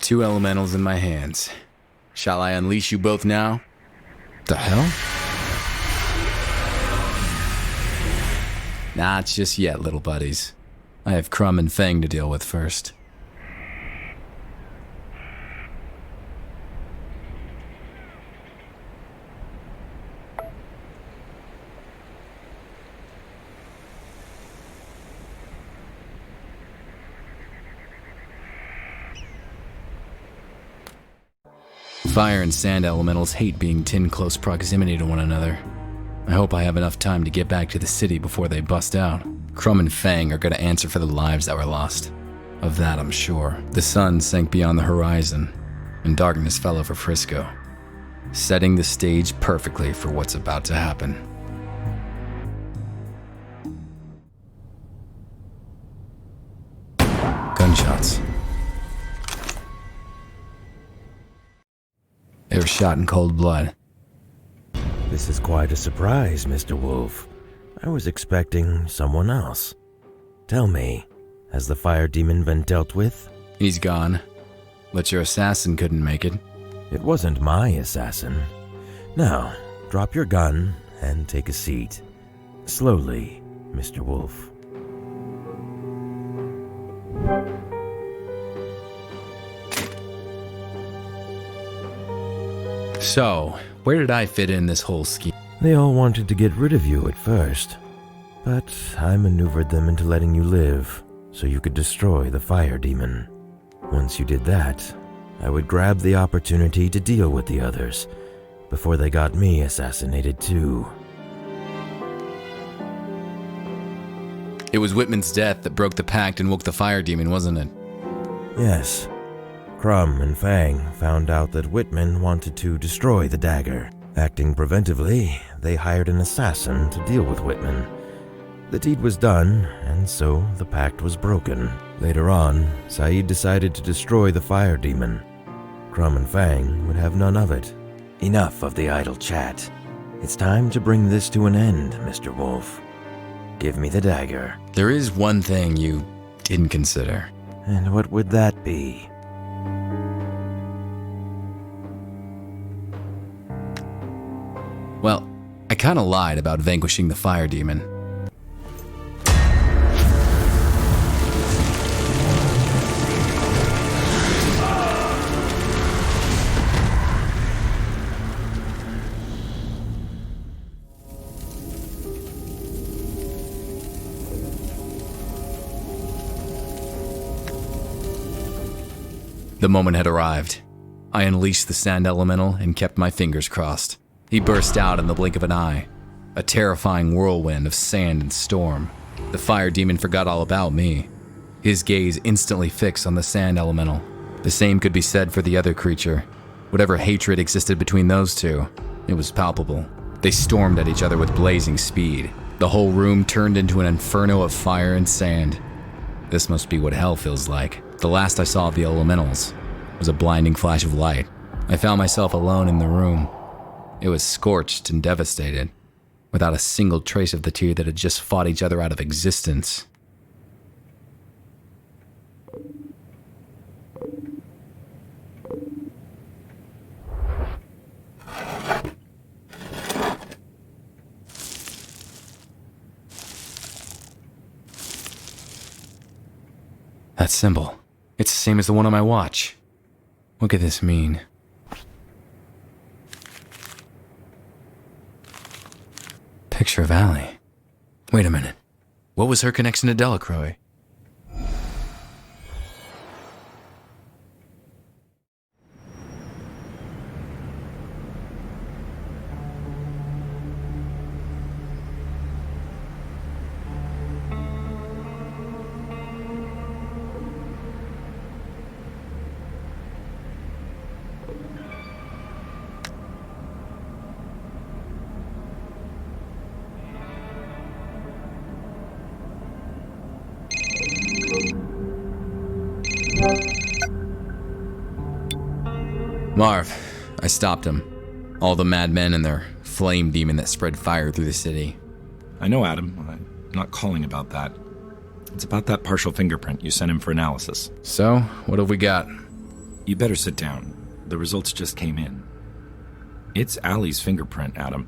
Two elementals in my hands. Shall I unleash you both now? The hell? Not just yet, little buddies. I have Crumb and Fang to deal with first. Fire and sand elementals hate being in close proximity to one another. I hope I have enough time to get back to the city before they bust out. Crumb and Fang are going to answer for the lives that were lost. Of that, I'm sure. The sun sank beyond the horizon, and darkness fell over Frisco, setting the stage perfectly for what's about to happen. Gunshots. They were shot in cold blood. This is quite a surprise, Mr. Wolfe. I was expecting someone else. Tell me, has the fire demon been dealt with? He's gone. But your assassin couldn't make it. It wasn't my assassin. Now, drop your gun and take a seat. Slowly, Mr. Wolfe. So, where did I fit in this whole scheme? They all wanted to get rid of you at first, but I maneuvered them into letting you live so you could destroy the fire demon. Once you did that, I would grab the opportunity to deal with the others before they got me assassinated too. It was Whitman's death that broke the pact and woke the fire demon, wasn't it? Yes. Crumb and Fang found out that Whitman wanted to destroy the dagger. Acting preventively, they hired an assassin to deal with Whitman. The deed was done, and so the pact was broken. Later on, Saeed decided to destroy the fire demon. Crumb and Fang would have none of it. Enough of the idle chat. It's time to bring this to an end, Mr. Wolfe. Give me the dagger. There is one thing you didn't consider. And what would that be? Well, I kinda lied about vanquishing the fire demon. The moment had arrived. I unleashed the sand elemental and kept my fingers crossed. He burst out in the blink of an eye, a terrifying whirlwind of sand and storm. The fire demon forgot all about me, his gaze instantly fixed on the sand elemental. The same could be said for the other creature. Whatever hatred existed between those two, it was palpable. They stormed at each other with blazing speed. The whole room turned into an inferno of fire and sand. This must be what hell feels like. The last I saw of the elementals was a blinding flash of light. I found myself alone in the room. It was scorched and devastated, without a single trace of the two that had just fought each other out of existence. That symbol, it's the same as the one on my watch. What could this mean? Picture of Allie. Wait a minute. What was her connection to Delacroix? Marv, I stopped him. All the madmen and their flame demon that spread fire through the city. I know, Adam. I'm not calling about that. It's about that partial fingerprint you sent him for analysis. So, what have we got? You better sit down. The results just came in. It's Allie's fingerprint, Adam.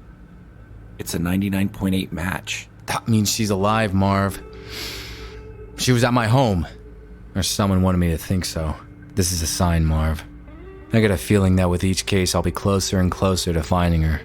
It's a 99.8 match. That means she's alive, Marv. She was at my home. Or someone wanted me to think so. This is a sign, Marv. I got a feeling that with each case, I'll be closer and closer to finding her.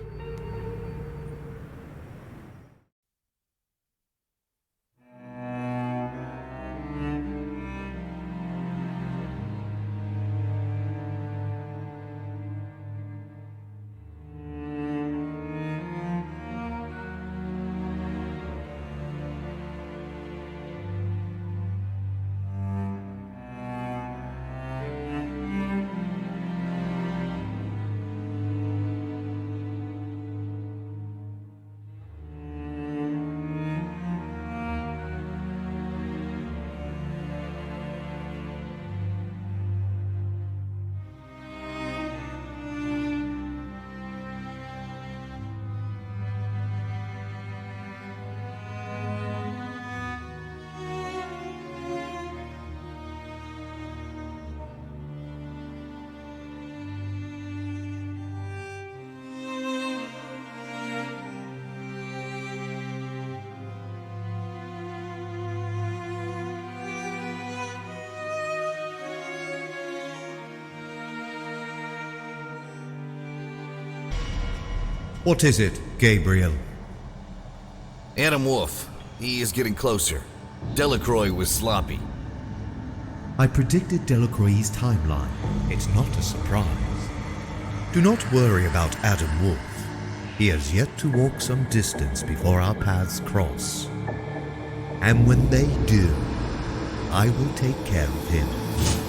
What is it, Gabriel? Adam Wolfe. He is getting closer. Delacroix was sloppy. I predicted Delacroix's timeline. It's not a surprise. Do not worry about Adam Wolfe. He has yet to walk some distance before our paths cross. And when they do, I will take care of him.